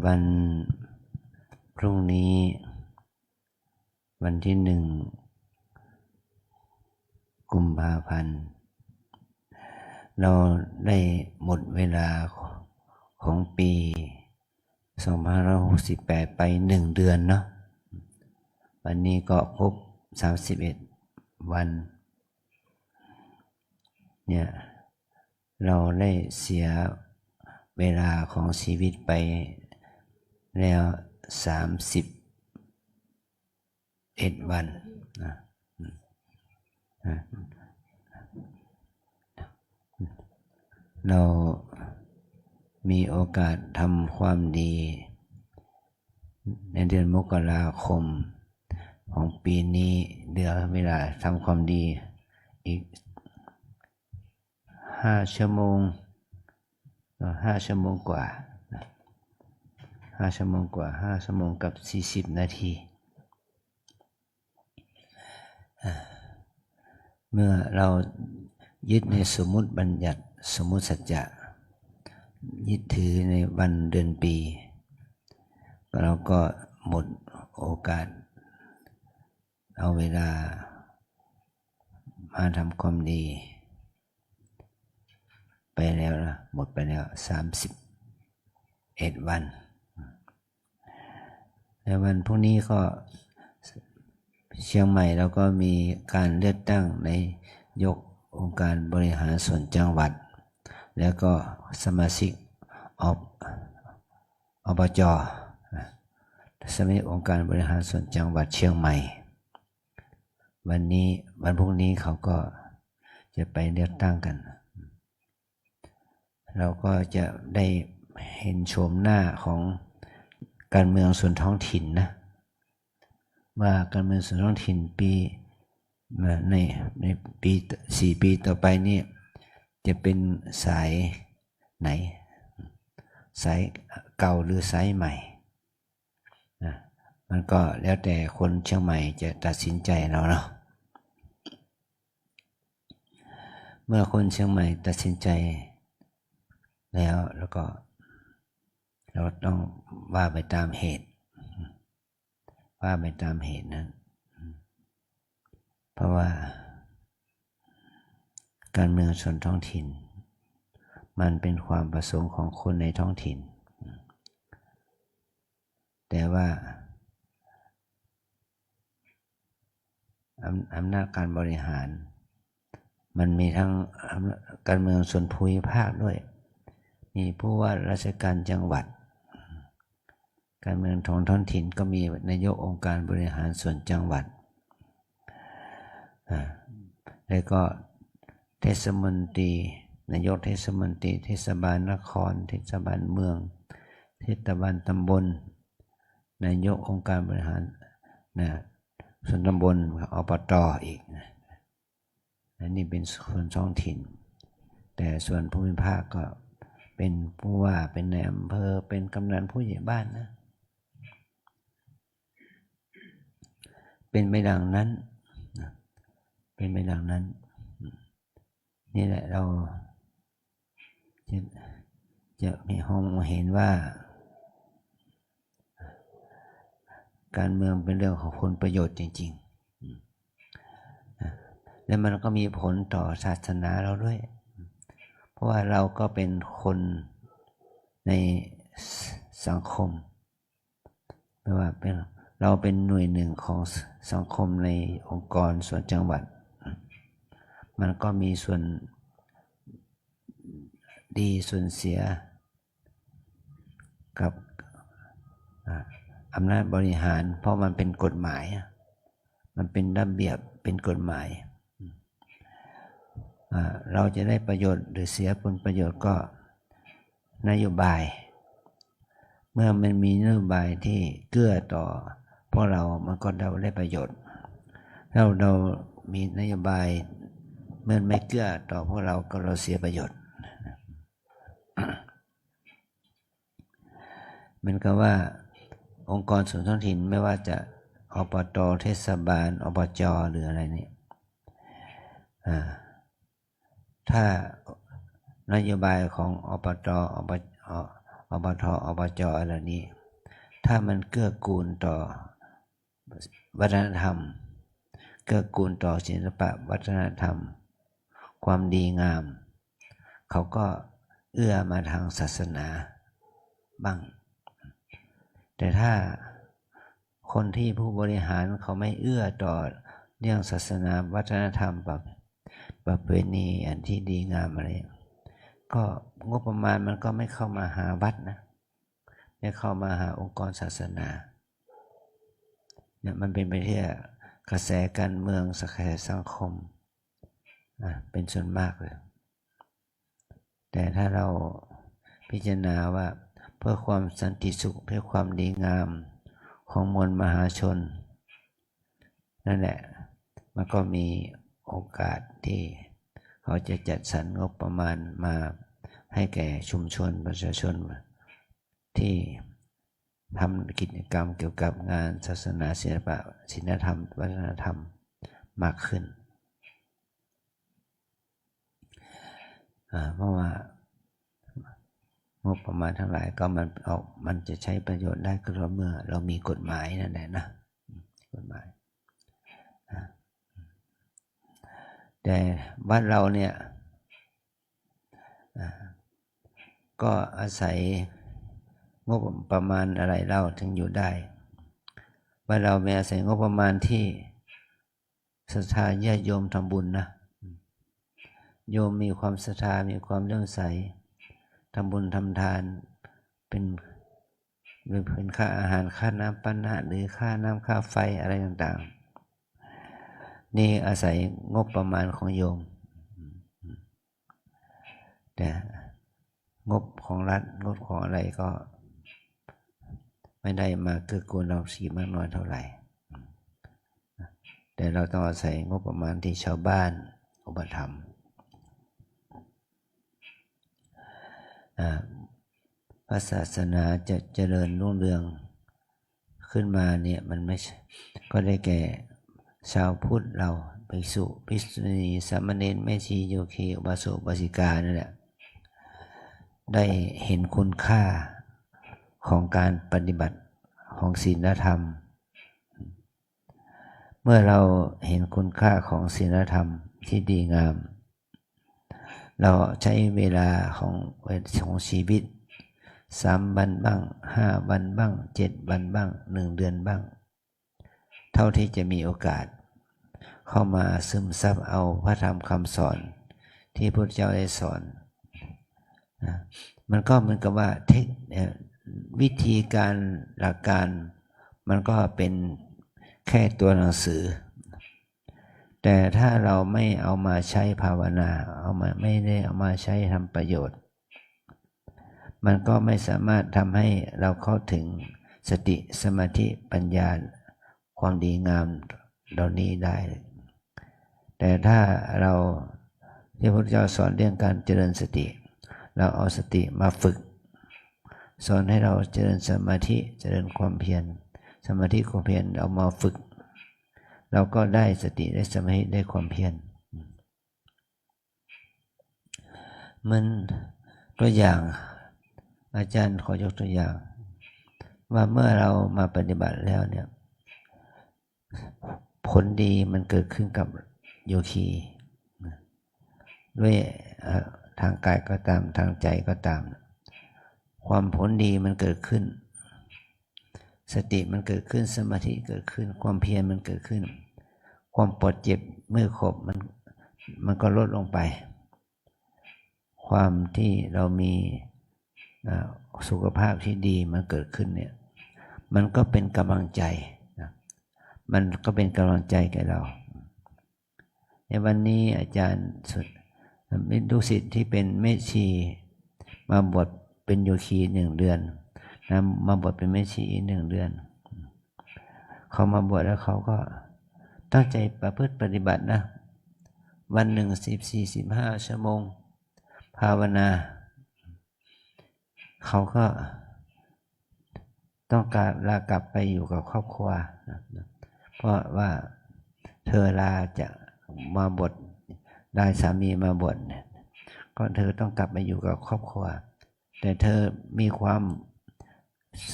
วันพรุ่งนี้วันที่กุมภาพันธ์เราได้หมดเวลาของปี2568ไป1เดือนเนาะวันนี้ก็ครบ31วันเนี่ยเราได้เสียเวลาของชีวิตไปแล้ว31วันนะเรามีโอกาสทำความดีในเดือนมกราคมของปีนี้เหลือเวลาทำความดีอีก5 ชั่วโมง5 ชั่วโมงกว่า5 ชั่วโมงกว่า5 ชั่วโมงกับ40 นาทีเมื่อเรายึดในสมมุติบัญญัติสมมุติสัจจะยึดถือในวันเดือนปีเราก็หมดโอกาสเอาเวลามาทำความดีไปแล้วนะหมดไปแล้ว31 วันแล้ววันพรุ่งนี้ก็เชียงใหม่เราก็มีการเลือกตั้งในยกองค์การบริหารส่วนจังหวัดแล้วก็สมาชิกอบจ.สมาชิกองค์การบริหารส่วนจังหวัดเชียงใหม่วันพรุ่งนี้เขาก็จะไปเลือกตั้งกันเราก็จะได้เห็นโฉมหน้าของการเมืองส่วนท้องถิ่นนะว่าการเมืองส่วนท้องถิ่นในปี4 ปีต่อไปนี่จะเป็นสายไหนสายเก่าหรือสายใหม่นะมันก็แล้วแต่คนเชียงใหม่จะตัดสินใจเราเนาะเมื่อคนเชียงใหม่ตัดสินใจแล้วก็เราต้องว่าไปตามเหตุนั้นเพราะว่าการเมืองส่วนท้องถิ่นมันเป็นความประสงค์ของคนในท้องถิ่นแต่ว่าอำนาจการบริหารมันมีทั้งการเมืองส่วนภูมิภาคด้วยมีผู้ว่าราชการจังหวัดการเมืองท้องถิ่นก็มีนายกองค์การบริหารส่วนจังหวัดแล้วก็เทศมนตรีนายกเทศมนตรีเทศบาลนครเทศบาลเมืองเทศบาลตำบลนายกองค์การบริหารส่วนตำบลอบต.อีกอันนี้เป็นส่วนท้องถิ่นแต่ส่วนภูมิภาคก็เป็นผู้ว่าเป็นนายอำเภอเป็นกำนันผู้ใหญ่บ้านนะเป็นไปดังนั้นนี่แหละเราจะมีห้องเห็นว่าการเมืองเป็นเรื่องของผลประโยชน์จริงๆและมันก็มีผลต่อศาสนาเราด้วยเพราะว่าเราก็เป็นคนในสังคมแปลว่าเราเป็นหน่วยหนึ่งของสังคมในองค์กรส่วนจังหวัดมันก็มีส่วนดีส่วนเสียกับอำนาจบริหารเพราะมันเป็นกฎหมายมันเป็นระเบียบเป็นกฎหมายเราจะได้ประโยชน์หรือเสียผลประโยชน์ก็นโยบายเมื่อมันมีนโยบายที่เกื้อต่อพวกเรามันก็เราได้ประโยชน์ถ้าเรามีนโยบายเมื่อไม่เกื้อต่อพวกเราก็เราเสียประโยชน์มันก็ว่าองค์กรส่วนท้องถิ่นไม่ว่าจะอบต.เทศบาลอบจ.หรืออะไรเนี่ยถ้านโยบายของอบต.อบจ.อะไรนี้ ถ้ามันเกื้อกูลต่อวัฒนธรรมเกื้อกูลต่อศิลปะวัฒนธรรมความดีงามเขาก็เอื้อมาทางศาสนาบ้างแต่ถ้าคนที่ผู้บริหารเขาไม่เอื้อต่อเรื่องศาสนาวัฒนธรรมประเพณีอันที่ดีงามอะไรก็งบประมาณมันก็ไม่เข้ามาหาวัดนะไม่เข้ามาหาองค์กรศาสนาเนี่ยมันเป็นไปที่กระแสการเมืองกระแสสังคมเป็นส่วนมากเลยแต่ถ้าเราพิจารณาว่าเพื่อความสันติสุขเพื่อความดีงามของมวลมหาชนนั่นแหละมันก็มีโอกาสที่เขาจะจัดสรรงบประมาณมาให้แก่ชุมชนประชาชนที่ทำกิจกรรมเกี่ยวกับงานศาสนาศิลปะศีลธรรมวัฒนธรรมมากขึ้นเพราะว่างบประมาณทั้งหลายก็มันจะใช้ประโยชน์ได้ก็เมื่อเรามีกฎหมายนั่นแหละนะกฎหมายแต่วัดเราเนี่ยก็อาศัยงบประมาณอะไรเล่าถึงอยู่ได้ว่าเราไม่อาศัยงบประมาณที่ศรัทธาญาติโยมทำบุญนะโยมมีความศรัทธามีความเลื่อมใสทำบุญทำทานเป็นค่าอาหารค่าน้ำปานะหรือค่าน้ำค่าไฟอะไรต่างๆนี่อาศัยงบประมาณของโยมแต่งบของรัฐงบของอะไรก็ไม่ได้มาเกื้อกูลเราสีมากน้อยเท่าไหร่แต่เราต้องอาศัยงบประมาณที่ชาวบ้านอุปถัมภ์พระศาสนาจะเจริญรุ่งเรืองขึ้นมาเนี่ยมันไม่ก็ได้แก่ชาวพุทธเราภิกษุภิกษุณีสามเณรแม่ชีโยคีอุบาสกอุบาสิกานั่นแหละได้เห็นคุณค่าของการปฏิบัติของศีลธรรมเมื่อเราเห็นคุณค่าของศีลธรรมที่ดีงามเราใช้เวลาของชีวิต3 วันบ้าง5 วันบ้าง7 วันบ้าง1 เดือนบ้างเท่าที่จะมีโอกาสเข้ามาซึมซับเอาพระธรรมคำสอนที่พระพุทธเจ้าได้สอนมันก็เหมือนกับว่าวิธีการหลักการมันก็เป็นแค่ตัวหนังสือแต่ถ้าเราไม่เอามาใช้ภาวนาไม่ได้เอามาใช้ทำประโยชน์มันก็ไม่สามารถทำให้เราเข้าถึงสติสมาธิปัญญาความดีงามเหล่านี้ได้แต่ถ้าเราที่พระพุทธเจ้าสอนเรื่องการเจริญสติเราเอาสติมาฝึกสอนให้เราเจริญสมาธิเจริญความเพียรสมาธิความเพียรเอามาฝึกเราก็ได้สติได้สมาธิได้ความเพียรมันตัวอย่างอาจารย์ขอยกตัวอย่างว่าเมื่อเรามาปฏิบัติแล้วเนี่ยผลดีมันเกิดขึ้นกับโยคีด้วยทางกายก็ตามทางใจก็ตามความผลดีมันเกิดขึ้นสติมันเกิดขึ้นสมาธิเกิดขึ้นความเพียรมันเกิดขึ้นความปวดเจ็บเมื่อยขบมันก็ลดลงไปความที่เรามีสุขภาพที่ดีมันเกิดขึ้นเนี่ยมันก็เป็นกำลังใจนะมันก็เป็นกำลังใจแก่เราในวันนี้อาจารย์มีลูกศิษย์ที่เป็นแม่ชีมาบวชเป็นโยคี1 เดือนนะมาบวชเป็นแม่ชี1 เดือนเขามาบวชแล้วเขาก็ตั้งใจประพฤติปฏิบัตินะวันหนึ่ง14-15 ชั่วโมงภาวนาเขาก็ต้องการลากลับไปอยู่กับครอบครัวเพราะว่าเธอลาจะมาบวชได้สามีมาบวชก็เธอต้องกลับไปอยู่กับครอบครัวแต่เธอมีความ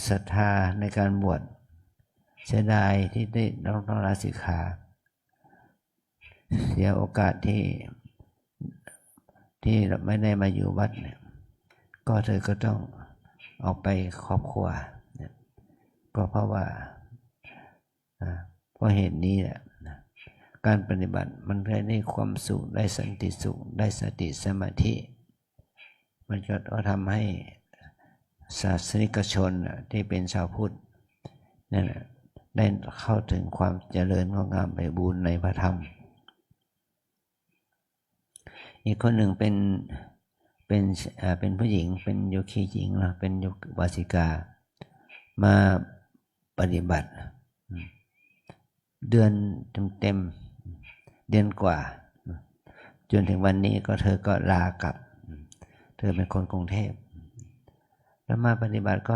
ศรัทธาในการบวชเสียดายที่ได้ต้องลาสิกขาเสียโอกาสที่ไม่ได้มาอยู่วัดเนี่ยก็เธอก็ต้องออกไปครอบครัวก็เพราะว่าเพราะเหตุนี้แหละการปฏิบัติมันได้ความสุขได้สันติสุขได้สติสมาธิมันก็ทำให้ศาสนิกชนที่เป็นชาวพุทธนั่นได้เข้าถึงความเจริญงอกงามไพบูลย์ในพระธรรมอีกคนหนึ่งเป็นผู้หญิงเป็นโยคีหญิงนะเป็นโยบาสิกามาปฏิบัติเดือนเต็มเดือนกว่าจนถึงวันนี้ก็เธอก็ลากลับเธอเป็นคนกรุงเทพแล้วมาปฏิบัติก็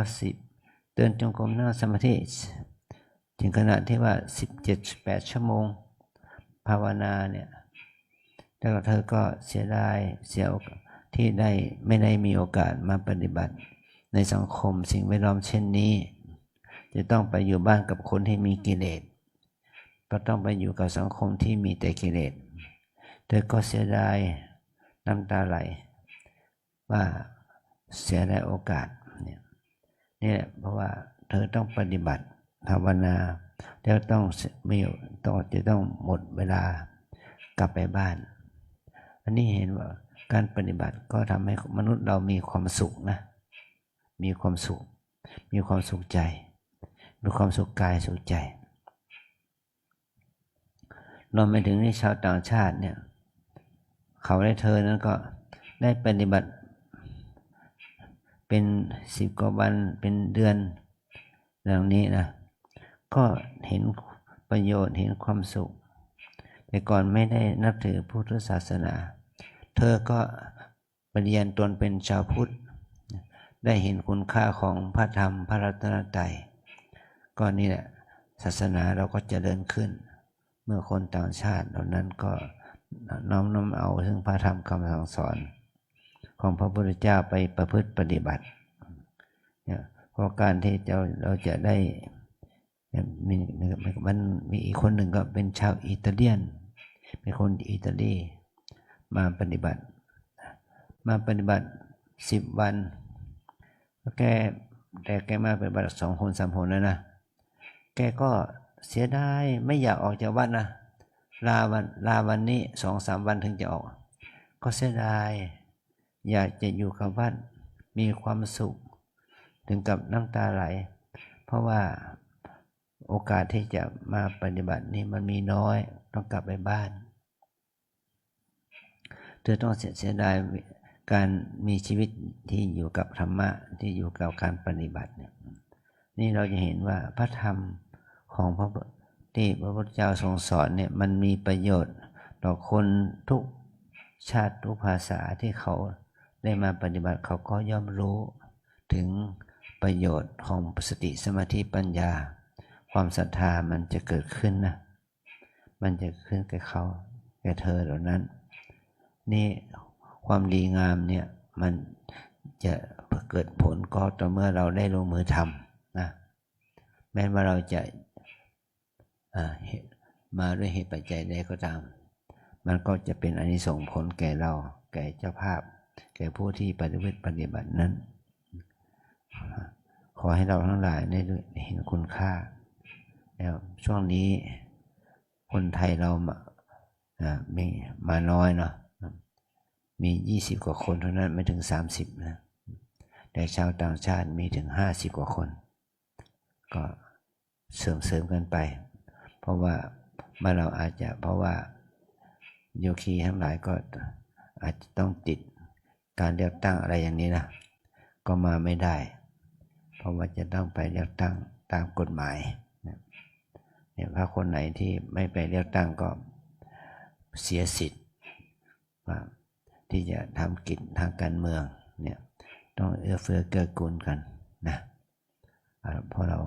เดินจงกรมนั่งสมาธิถึงขนาดที่ว่า17-18 ชั่วโมงภาวนาเนี่ยแล้วเธอก็เสียดายที่ไม่ได้มีโอกาสมาปฏิบัติในสังคมสิ่งแวดล้อมเช่นนี้จะต้องไปอยู่บ้านกับคนที่มีกิเลสก็ต้องไปอยู่กับสังคมที่มีแต่กิเลสเธอก็เสียดายน้ำตาไหลว่าเสียดายโอกาสนี่แหละเพราะว่าเธอต้องปฏิบัติภาวนาแล้วจะต้องหมดเวลากลับไปบ้านอันนี้เห็นว่าการปฏิบัติก็ทำให้มนุษย์เรามีความสุขนะมีความสุขใจมีความสุขกายสุขใจรวมไปถึงที่ชาวต่างชาติเนี่ยเขาได้เธอนั้นก็ได้ปฏิบัติเป็น10 กว่าวันเป็นเดือนอย่างนี้นะก็เห็นประโยชน์เห็นความสุขแต่ก่อนไม่ได้นับถือพุทธศาสนาเธอก็ปฏิญาณตนเป็นชาวพุทธได้เห็นคุณค่าของพระธรรมพระรัตนตรัยก็นี่แหละศาสนาเราก็เจริญขึ้นเมื่อคนต่างชาติเหล่านั้นก็น้อมเอาซึ่งพระธรรมคำสั่งสอนของพระพุทธเจ้าไปประพฤติปฏิบัติเนี่ยเพราะการที่เราจะได้มันมีอีกคนหนึ่งก็เป็นชาวอิตาเลียนเป็นคนอิตาลีมาปฏิบัติ10 วันแต่แกมาปฏิบัติ2 คน3 คนแล้วนะแกก็เสียดายไม่อยากออกจากวัดนะลาวันนี้2-3 วันถึงจะออกก็เสียดายอยากจะอยู่กับวัดมีความสุขถึงกับน้ำตาไหลเพราะว่าโอกาสที่จะมาปฏิบัตินี่มันมีน้อยต้องกลับไปบ้านเธอต้องเสียดายการมีชีวิตที่อยู่กับธรรมะที่อยู่กับการปฏิบัติเนี่ยนี่เราจะเห็นว่าพระธรรมของพระพุทธเจ้าทรงสอนเนี่ยมันมีประโยชน์ต่อคนทุกชาติทุกภาษาที่เขาได้มาปฏิบัติเขาก็ย่อมรู้ถึงประโยชน์ของสติสมาธิปัญญาความศรัทธามันจะเกิดขึ้นนะมันจะขึ้นแก่เขาแก่เธอเหล่านั้นนี่ความดีงามเนี่ยมันจะเกิดผลก็ต่อเมื่อเราได้ลงมือทำนะแม้ว่าเราจะมาด้วยเหตุปัจจัยใดก็ตามมันก็จะเป็นอานิสงส์ผลแก่เราแก่เจ้าภาพแก่ผู้ที่ปฏิบัตินั้นขอให้เราทั้งหลายได้เห็นคุณค่าแล้วช่วงนี้คนไทยเรามีมาน้อยเนาะมี20 กว่าคนเท่านั้นไม่ถึง30นะแต่ชาวต่างชาติมีถึง50 กว่าคนก็เสริมกันไปเพราะว่าบ้านเราอาจจะเพราะว่าโยคีทั้งหลายก็อาจจะต้องติดการเลือกตั้งอะไรอย่างนี้นะก็มาไม่ได้เพราะว่าจะต้องไปเลือกตั้งตามกฎหมายเนี่ยถ้าคนไหนที่ไม่ไปเลือกตั้งก็เสียสิทธิ์ที่จะทำกิจทางการเมืองเนี่ยต้องเอื้อเฟื้อเกื้อกูลกันนะเพราะเรา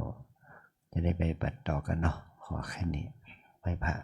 จะได้ไปปฏิบัติต่อกันเนาะขอแค่นี้ไว้พระ